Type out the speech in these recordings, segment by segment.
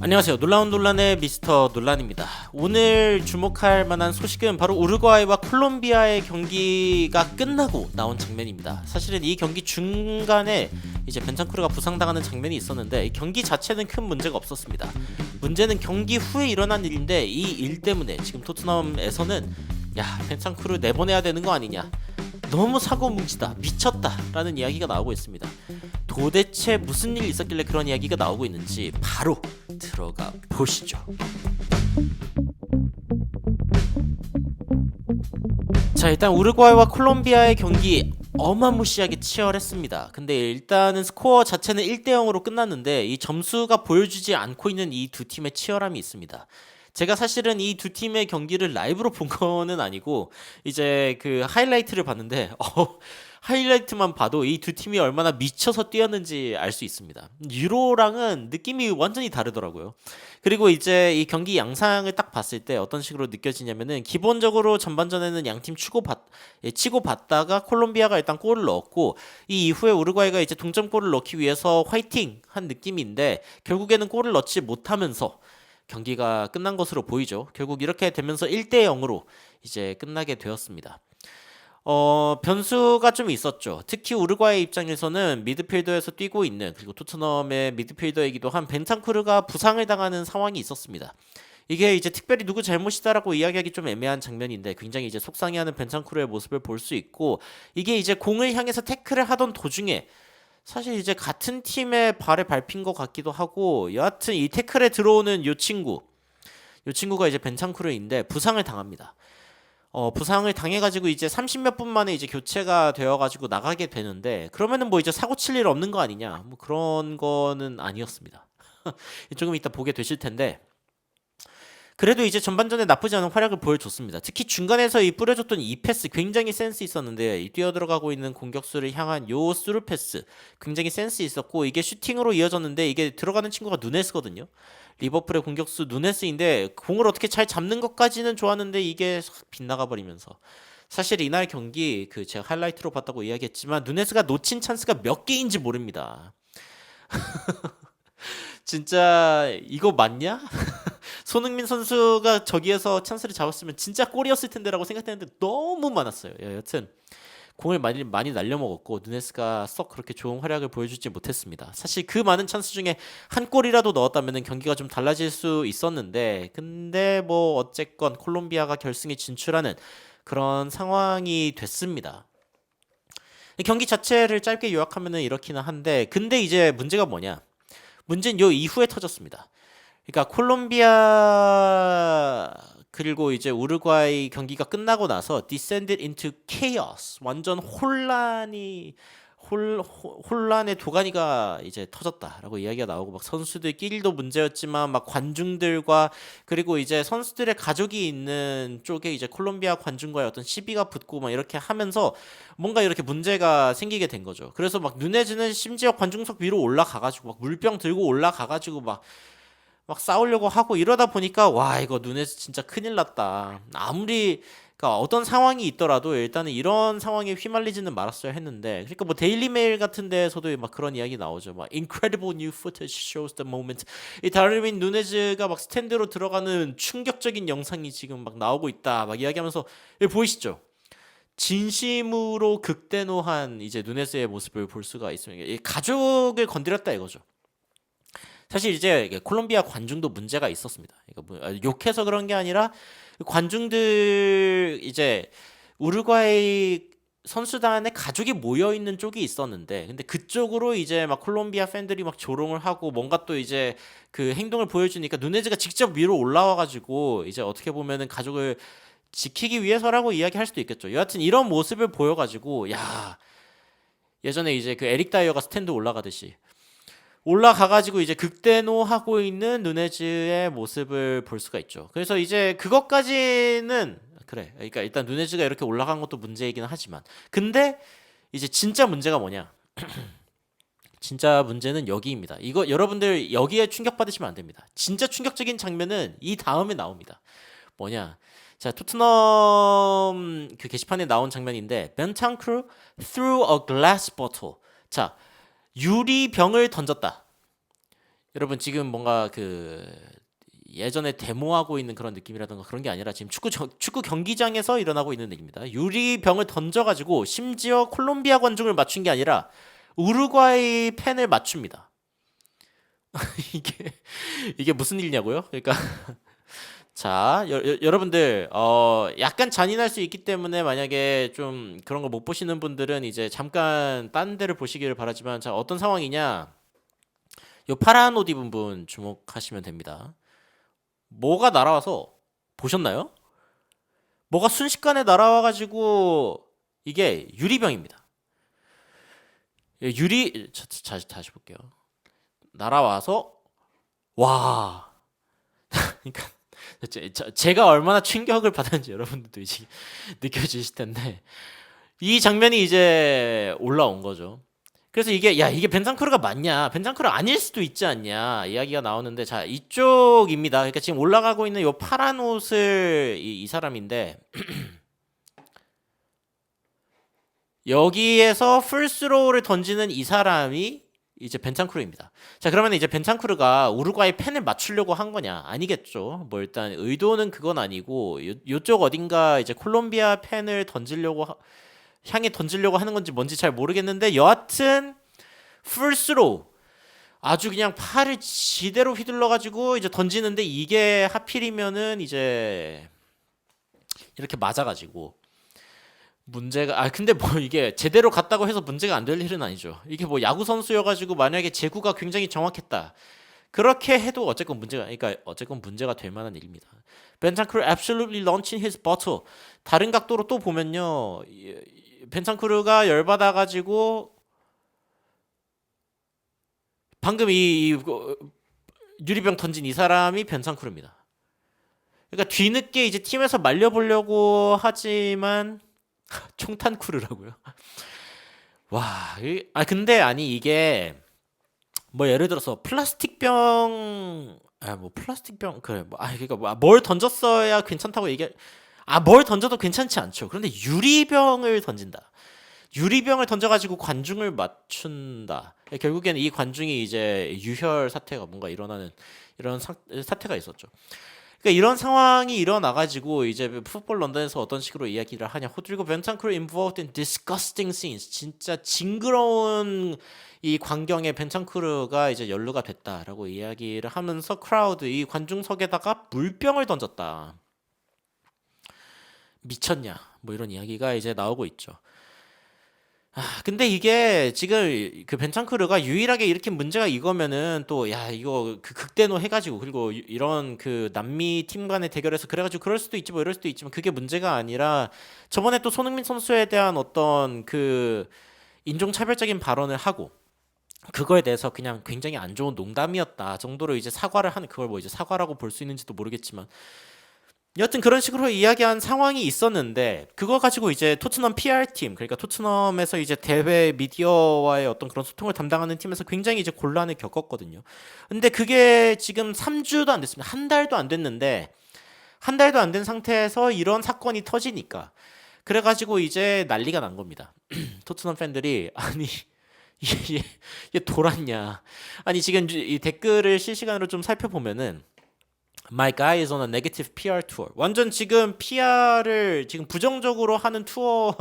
안녕하세요. 놀라운 논란의 미스터 논란입니다. 오늘 주목할 만한 소식은 바로 우루과이와 콜롬비아의 경기가 끝나고 나온 장면입니다. 사실은 이 경기 중간에 이제 벤탄쿠르가 부상당하는 장면이 있었는데 이 경기 자체는 큰 문제가 없었습니다. 문제는 경기 후에 일어난 일인데 이 일 때문에 지금 토트넘에서는 벤탄쿠르 내보내야 되는 거 아니냐, 너무 사고뭉치다, 미쳤다 라는 이야기가 나오고 있습니다. 도대체 무슨 일이 있었길래 그런 이야기가 나오고 있는지 바로 들어가 보시죠. 자, 일단 우루과이와 콜롬비아의 경기 어마무시하게 치열했습니다. 근데 일단은 스코어 자체는 1대0으로 끝났는데 이 점수가 보여주지 않고 있는 이 두 팀의 치열함이 있습니다. 제가 사실은 이 두 팀의 경기를 라이브로 본 거는 아니고 이제 그 하이라이트를 봤는데 하이라이트만 봐도 이 두 팀이 얼마나 미쳐서 뛰었는지 알 수 있습니다. 유로랑은 느낌이 완전히 다르더라고요. 그리고 이제 이 경기 양상을 딱 봤을 때 어떤 식으로 느껴지냐면은 기본적으로 전반전에는 양팀 치고 받다가 콜롬비아가 일단 골을 넣었고 이 이후에 우루과이가 이제 동점골을 넣기 위해서 화이팅 한 느낌인데 결국에는 골을 넣지 못하면서 경기가 끝난 것으로 보이죠. 결국 이렇게 되면서 1대0으로 이제 끝나게 되었습니다. 변수가 좀 있었죠. 특히 우루과이 입장에서는 미드필더에서 뛰고 있는, 그리고 토트넘의 미드필더이기도 한 벤탄쿠르가 부상을 당하는 상황이 있었습니다. 이게 이제 특별히 누구 잘못이다라고 이야기하기 좀 애매한 장면인데 굉장히 이제 속상해하는 벤탄쿠르의 모습을 볼 수 있고, 이게 이제 공을 향해서 태클을 하던 도중에 사실 이제 같은 팀의 발에 밟힌 것 같기도 하고, 여하튼 이 태클에 들어오는 요 친구가 이제 벤탄쿠르인데 부상을 당합니다. 부상을 당해가지고 이제 30몇 분 만에 이제 교체가 되어가지고 나가게 되는데, 그러면은 뭐 이제 사고 칠 일 없는 거 아니냐, 뭐 그런 거는 아니었습니다. 조금 이따 보게 되실 텐데, 그래도 이제 전반전에 나쁘지 않은 활약을 보여줬습니다. 특히 중간에서 이 뿌려줬던 이 패스 굉장히 센스 있었는데, 이 뛰어들어가고 있는 공격수를 향한 요 스루 패스 굉장히 센스 있었고, 이게 슈팅으로 이어졌는데 이게 들어가는 친구가 누네스거든요. 리버풀의 공격수 누네스인데 공을 어떻게 잘 잡는 것까지는 좋았는데 이게 싹 빗나가 버리면서, 사실 이날 경기 그 제가 하이라이트로 봤다고 이야기했지만 누네스가 놓친 찬스가 몇 개인지 모릅니다. 진짜 이거 맞냐? 손흥민 선수가 저기에서 찬스를 잡았으면 진짜 골이었을 텐데라고 생각했는데 너무 많았어요. 여튼 공을 많이 날려먹었고 누네스가 썩 그렇게 좋은 활약을 보여주지 못했습니다. 사실 그 많은 찬스 중에 한 골이라도 넣었다면 경기가 좀 달라질 수 있었는데, 근데 뭐 어쨌건 콜롬비아가 결승에 진출하는 그런 상황이 됐습니다. 경기 자체를 짧게 요약하면 이렇기는 한데, 근데 이제 문제가 뭐냐? 문제는 요 이후에 터졌습니다. 그러니까 콜롬비아 그리고 이제 우루과이 경기가 끝나고 나서 descended into chaos, 완전 혼란의 도가니가 이제 터졌다라고 이야기가 나오고, 막 선수들끼리도 문제였지만 막 관중들과, 그리고 이제 선수들의 가족이 있는 쪽에 이제 콜롬비아 관중과의 어떤 시비가 붙고 막 이렇게 하면서 뭔가 이렇게 문제가 생기게 된 거죠. 그래서 막 누네즈는 심지어 관중석 위로 올라가가지고 막 물병 들고 올라가가지고 막 싸우려고 하고, 이러다 보니까 와, 이거 누네스 진짜 큰일 났다. 아무리 그러니까 어떤 상황이 있더라도 일단은 이런 상황에 휘말리지는 말았어야 했는데, 그러니까 뭐 데일리 메일 같은 데서도 막 그런 이야기 나오죠. 막 incredible new footage shows the moment. 이 다르윈 누네즈가 막 스탠드로 들어가는 충격적인 영상이 지금 막 나오고 있다 막 이야기하면서, 여기 보이시죠? 진심으로 극대노한 이제 누네즈의 모습을 볼 수가 있습니다. 이 가족을 건드렸다 이거죠. 사실 이제 콜롬비아 관중도 문제가 있었습니다. 욕해서 그런 게 아니라 관중들 이제 우루과이 선수단의 가족이 모여 있는 쪽이 있었는데, 근데 그쪽으로 이제 막 콜롬비아 팬들이 막 조롱을 하고 뭔가 또 이제 그 행동을 보여주니까 누네즈가 직접 위로 올라와 가지고 이제 어떻게 보면은 가족을 지키기 위해서라고 이야기할 수도 있겠죠. 여하튼 이런 모습을 보여 가지고 예전에 이제 그 에릭 다이어가 스탠드 올라가듯이 올라가가지고 이제 극대노하고 있는 누네즈의 모습을 볼 수가 있죠. 그래서 이제 그것까지는 그래. 그러니까 일단 누네즈가 이렇게 올라간 것도 문제이긴 하지만, 근데 이제 진짜 문제가 뭐냐? 진짜 문제는 여기입니다. 이거 여러분들 여기에 충격받으시면 안 됩니다. 진짜 충격적인 장면은 이 다음에 나옵니다. 뭐냐? 자, 토트넘 그 게시판에 나온 장면인데, 벤탄쿠르 threw a glass bottle. 자, 유리병을 던졌다. 여러분 지금 뭔가 그 예전에 데모하고 있는 그런 느낌이라든가 그런 게 아니라 지금 축구 경기장에서 일어나고 있는 일입니다. 유리병을 던져가지고 심지어 콜롬비아 관중을 맞춘 게 아니라 우루과이 팬을 맞춥니다. 이게 이게 무슨 일이냐고요? 그러니까 자, 여러분들 약간 잔인할 수 있기 때문에 만약에 좀 그런 거 못 보시는 분들은 이제 잠깐 딴 데를 보시기를 바라지만 자, 어떤 상황이냐? 요 파란 옷 입은 분 주목하시면 됩니다. 뭐가 날아와서 보셨나요? 뭐가 순식간에 날아와가지고 이게 유리병입니다. 예, 다시 볼게요. 날아와서 와. 그러니까 제가 얼마나 충격을 받았는지 여러분들도 이제 느껴지실 텐데 이 장면이 이제 올라온 거죠. 그래서 이게 야 이게 벤탄쿠르가 맞냐? 벤탄쿠르 아닐 수도 있지 않냐? 이야기가 나오는데 자 이쪽입니다. 그러니까 지금 올라가고 있는 요 파란 옷을 이 사람인데 여기에서 풀스로우를 던지는 이 사람이 이제 벤탄쿠르입니다. 자 그러면 이제 벤탄쿠르가 우루과이 팬을 맞추려고 한 거냐? 아니겠죠. 뭐 일단 의도는 그건 아니고 요쪽 어딘가 이제 콜롬비아 팬을 향해 던지려고 하는 건지 뭔지 잘 모르겠는데 여하튼 풀스로우 아주 그냥 팔을 지대로 휘둘러 가지고 이제 던지는데 이게 하필이면은 이제 이렇게 맞아가지고 문제가 근데 뭐 이게 제대로 갔다고 해서 문제가 안 될 일은 아니죠. 이게 뭐 야구 선수여가지고 만약에 제구가 굉장히 정확했다. 그렇게 해도 어쨌건 문제가 될 만한 일입니다. 벤탄쿠르 absolutely launching his bottle. 다른 각도로 또 보면요, 벤탄쿠르가 열받아가지고 방금 유리병 던진 이 사람이 벤탄쿠르입니다. 그러니까 뒤늦게 이제 팀에서 말려보려고 하지만 총탄쿠르라고요. 와, 근데 아니 이게 뭐 예를 들어서 플라스틱병 그래 그러니까 뭘 던졌어야 괜찮다고 뭘 던져도 괜찮지 않죠. 그런데 유리병을 던진다. 유리병을 던져가지고 관중을 맞춘다. 결국에는 이 관중이 이제 유혈 사태가 뭔가 일어나는 이런 사태가 있었죠. 그러니까 이런 상황이 일어나가지고 이제 풋볼 런던에서 어떤 식으로 이야기를 하냐. 호드리고 벤탄쿠르 involved in disgusting scenes. 진짜 징그러운 이 광경에 벤탄쿠르가 이제 연루가 됐다라고 이야기를 하면서 크라우드 이 관중석에다가 물병을 던졌다. 미쳤냐? 뭐 이런 이야기가 이제 나오고 있죠. 근데 이게 지금 그 벤탄쿠르가 유일하게 이렇게 문제가 이거면은 또 야 이거 그 극대노 해가지고 그리고 이런 그 남미 팀 간의 대결에서 그래가지고 그럴 수도 있지 뭐 이럴 수도 있지만 그게 문제가 아니라 저번에 또 손흥민 선수에 대한 어떤 그 인종차별적인 발언을 하고 그거에 대해서 그냥 굉장히 안 좋은 농담이었다 정도로 이제 사과를 하는 그걸 뭐 이제 사과라고 볼 수 있는지도 모르겠지만 여튼 그런 식으로 이야기한 상황이 있었는데 그거 가지고 이제 토트넘 PR팀 그러니까 토트넘에서 이제 대회 미디어와의 어떤 그런 소통을 담당하는 팀에서 굉장히 이제 곤란을 겪었거든요. 근데 그게 지금 3주도 안 됐습니다. 한 달도 안 됐는데 한 달도 안 된 상태에서 이런 사건이 터지니까 그래가지고 이제 난리가 난 겁니다. 토트넘 팬들이 아니 얘 돌았냐? 아니 지금 이 댓글을 실시간으로 좀 살펴보면은 My guy is on a negative PR tour. 완전 지금 PR을 지금 부정적으로 하는 투어,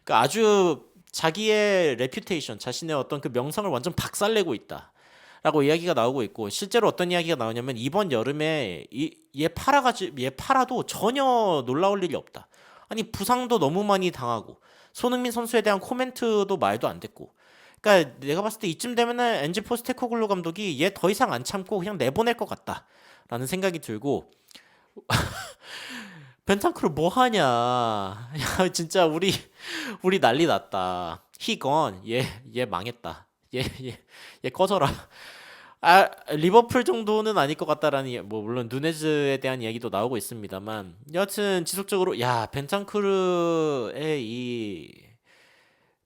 그러니까 아주 자기의 레퓨테이션, 자신의 어떤 그 명성을 완전 박살내고 있다라고 이야기가 나오고 있고 실제로 어떤 이야기가 나오냐면 이번 여름에 얘 팔아도 전혀 놀라울 일이 없다. 아니 부상도 너무 많이 당하고 손흥민 선수에 대한 코멘트도 말도 안 됐고. 그러니까 내가 봤을 때 이쯤 되면은 엔지 포스테코글루 감독이 얘 더 이상 안 참고 그냥 내보낼 것 같다. 라는 생각이 들고 벤탄쿠르 뭐 하냐? 야 진짜 우리 난리 났다. He gone. 얘 망했다. 얘 꺼져라. 리버풀 정도는 아닐 것 같다라는 뭐 물론 누네즈에 대한 이야기도 나오고 있습니다만 여하튼 지속적으로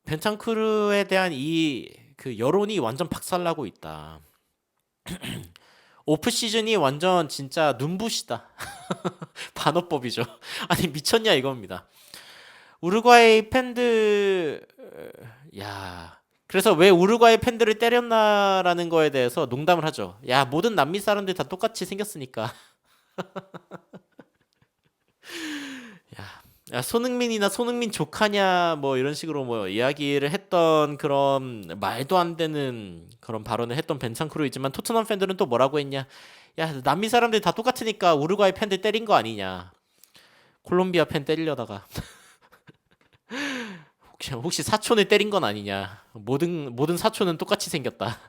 벤탄쿠르에 대한 이 그 여론이 완전 박살나고 있다. 오프 시즌이 완전 진짜 눈부시다. 반어법이죠. 아니 미쳤냐 이겁니다. 우루과이 팬들 야 그래서 왜 우루과이 팬들을 때렸나라는 거에 대해서 농담을 하죠. 야, 모든 남미 사람들 다 똑같이 생겼으니까. 야, 야, 손흥민이나 손흥민 조카냐 뭐 이런 식으로 뭐 이야기를 했던 그런 말도 안 되는 그런 발언을 했던 벤창크루이지만 토트넘 팬들은 또 뭐라고 했냐? 야, 남미 사람들 다 똑같으니까 우루과이 팬들 때린 거 아니냐? 콜롬비아 팬 때리려다가 혹시 사촌을 때린 건 아니냐? 모든 사촌은 똑같이 생겼다.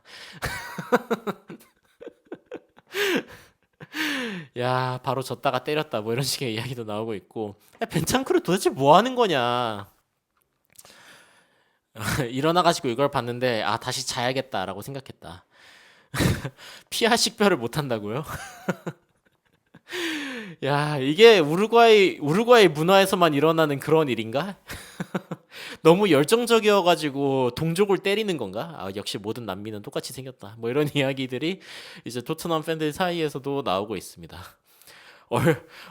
야, 바로 졌다가 때렸다. 뭐 이런 식의 이야기도 나오고 있고. 야, 벤창크루 도대체 뭐 하는 거냐? 일어나가지고 이걸 봤는데 아 다시 자야겠다라고 생각했다. 피하 식별을 못 한다고요? 야, 이게 우루과이 문화에서만 일어나는 그런 일인가? 너무 열정적이어가지고 동족을 때리는 건가? 아, 역시 모든 남미는 똑같이 생겼다. 뭐 이런 이야기들이 이제 토트넘 팬들 사이에서도 나오고 있습니다.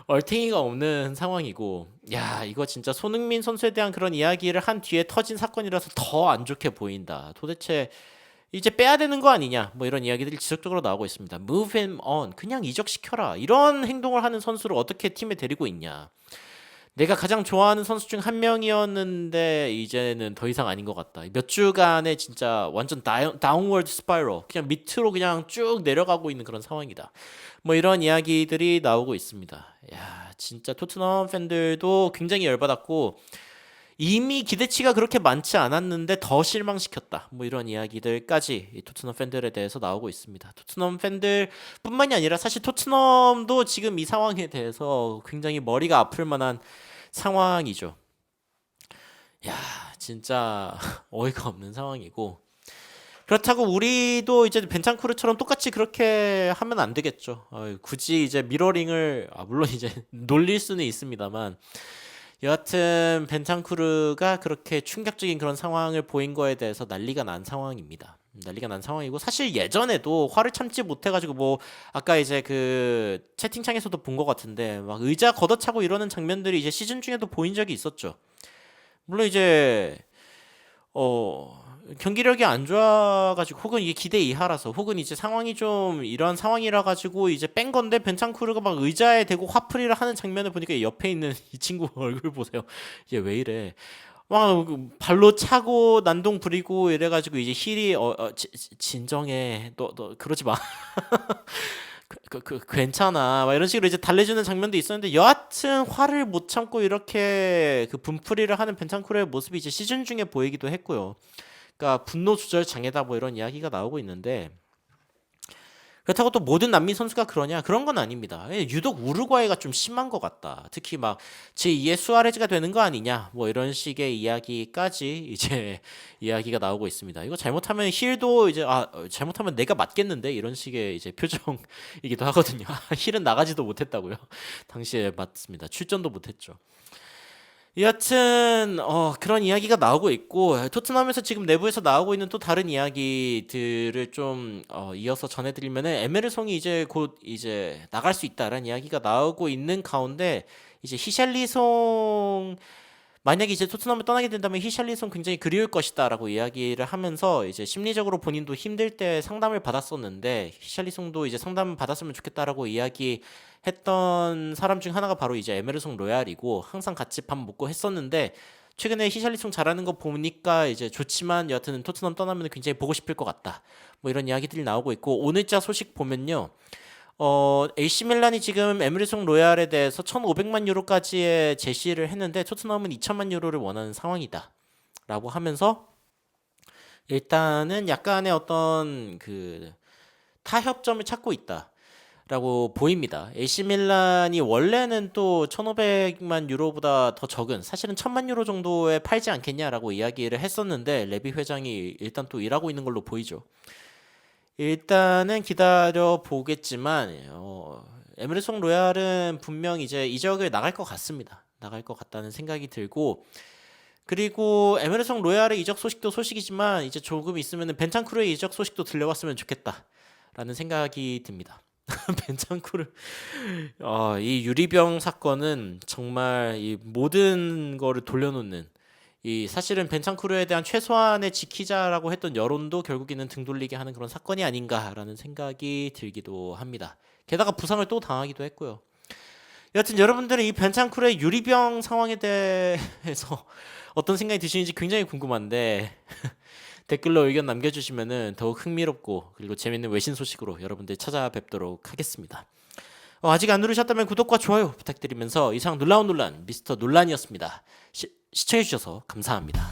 얼탱이가 없는 상황이고, 야, 이거 진짜 손흥민 선수에 대한 그런 이야기를 한 뒤에 터진 사건이라서 더 안 좋게 보인다. 도대체 이제 빼야 되는 거 아니냐? 뭐 이런 이야기들이 지속적으로 나오고 있습니다. Move him on. 그냥 이적시켜라. 이런 행동을 하는 선수를 어떻게 팀에 데리고 있냐? 내가 가장 좋아하는 선수 중 한 명이었는데 이제는 더 이상 아닌 것 같다. 몇 주간의 진짜 완전 다운워드 스파이럴, 그냥 밑으로 그냥 쭉 내려가고 있는 그런 상황이다. 뭐 이런 이야기들이 나오고 있습니다. 야, 진짜 토트넘 팬들도 굉장히 열받았고 이미 기대치가 그렇게 많지 않았는데 더 실망시켰다. 뭐 이런 이야기들까지 이 토트넘 팬들에 대해서 나오고 있습니다. 토트넘 팬들뿐만이 아니라 사실 토트넘도 지금 이 상황에 대해서 굉장히 머리가 아플 만한 상황이죠. 야, 진짜 어이가 없는 상황이고 그렇다고 우리도 이제 벤창쿠르처럼 똑같이 그렇게 하면 안 되겠죠. 굳이 이제 미러링을 물론 이제 놀릴 수는 있습니다만 여하튼 벤탄쿠르가 그렇게 충격적인 그런 상황을 보인 거에 대해서 난리가 난 상황입니다. 난리가 난 상황이고 사실 예전에도 화를 참지 못해가지고 뭐 아까 이제 그 채팅창에서도 본 것 같은데 막 의자 걷어차고 이러는 장면들이 이제 시즌 중에도 보인 적이 있었죠. 물론 이제 경기력이 안 좋아가지고 혹은 이게 기대 이하라서 혹은 이제 상황이 좀 이런 상황이라 가지고 이제 뺀 건데 벤창쿠르가 막 의자에 대고 화풀이를 하는 장면을 보니까 옆에 있는 이 친구 얼굴 보세요. 얘 왜 이래? 막 발로 차고 난동 부리고 이래가지고 이제 힐이 진정해 너 그러지 마. 괜찮아. 막 이런 식으로 이제 달래주는 장면도 있었는데 여하튼 화를 못 참고 이렇게 그 분풀이를 하는 벤탄쿠르의 모습이 이제 시즌 중에 보이기도 했고요. 그러니까 분노 조절 장애다 뭐 이런 이야기가 나오고 있는데 그렇다고 또 모든 남미 선수가 그러냐? 그런 건 아닙니다. 유독 우루과이가 좀 심한 것 같다. 특히 막 제2의 수아레즈가 되는 거 아니냐? 뭐 이런 식의 이야기까지 이제 이야기가 나오고 있습니다. 이거 잘못하면 힐도 이제 잘못하면 내가 맞겠는데 이런 식의 이제 표정이기도 하거든요. 힐은 나가지도 못했다고요. 당시에 맞습니다. 출전도 못했죠. 여하튼 그런 이야기가 나오고 있고 토트넘에서 지금 내부에서 나오고 있는 또 다른 이야기들을 좀 이어서 전해드리면은 에메르송이 이제 곧 이제 나갈 수 있다라는 이야기가 나오고 있는 가운데 이제 히샬리송 만약에 이제 토트넘을 떠나게 된다면 히샬리송 굉장히 그리울 것이다라고 이야기를 하면서 이제 심리적으로 본인도 힘들 때 상담을 받았었는데 히샬리송도 이제 상담 받았으면 좋겠다라고 이야기했던 사람 중 하나가 바로 이제 에메르송 로얄이고 항상 같이 밥 먹고 했었는데 최근에 히샬리송 잘하는 거 보니까 이제 좋지만 여하튼 토트넘 떠나면 굉장히 보고 싶을 것 같다. 뭐 이런 이야기들이 나오고 있고 오늘자 소식 보면요. AC 밀란이 지금 에메르송 로얄에 대해서 1,500만 유로까지의 제시를 했는데 토트넘은 2천만 유로를 원하는 상황이다. 라고 하면서 일단은 약간의 어떤 그 타협점을 찾고 있다. 라고 보입니다. AC 밀란이 원래는 또 1,500만 유로보다 더 적은 사실은 1,000만 유로 정도에 팔지 않겠냐라고 이야기를 했었는데 레비 회장이 일단 또 일하고 있는 걸로 보이죠. 일단은 기다려 보겠지만 에메르송 로얄은 분명 이제 이적을 나갈 것 같습니다. 나갈 것 같다는 생각이 들고 그리고 에메르송 로얄의 이적 소식도 소식이지만 이제 조금 있으면은 벤탄쿠르의 이적 소식도 들려왔으면 좋겠다라는 생각이 듭니다. 벤탄쿠르 이 유리병 사건은 정말 이 모든 거를 돌려놓는 이 사실은 벤창쿠르에 대한 최소한의 지키자라고 했던 여론도 결국에는 등 돌리게 하는 그런 사건이 아닌가라는 생각이 들기도 합니다. 게다가 부상을 또 당하기도 했고요. 여하튼 여러분들은 이 벤창쿠르의 유리병 상황에 대해서 어떤 생각이 드시는지 굉장히 궁금한데 댓글로 의견 남겨주시면은 더욱 흥미롭고 그리고 재밌는 외신 소식으로 여러분들 찾아뵙도록 하겠습니다. 아직 안 누르셨다면 구독과 좋아요 부탁드리면서 이상 놀라운 논란 미스터 논란이었습니다. 시청해주셔서 감사합니다.